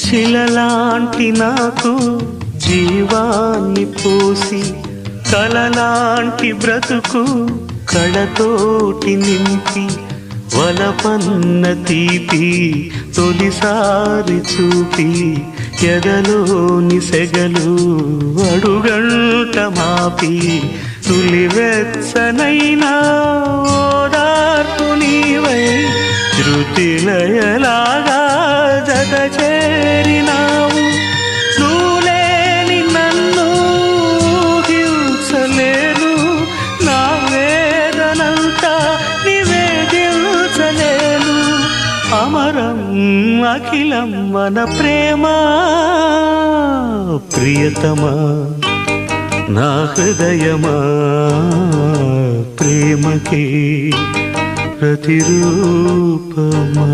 శిలలాంటి నాకు జీవాన్ని పోసి కలలాంటి బ్రతుకు కళతోటి నింపి వలపన్న తీపి తొలిసారి చూపి ఎదలోని సెగలు అడుగంట మాపి తులివెచ్చనైనా ఓదార్పు నీవై శృతిలయలాగా జత చేరినావు. నువ్వులేని నన్ను హింసలేను, నా వేదనంతా నివేదించలేను. అమరం అఖిలం మన ప్రేమ ప్రియతమా నా హృదయమా ప్రేమకి ప్రతిరూపమా.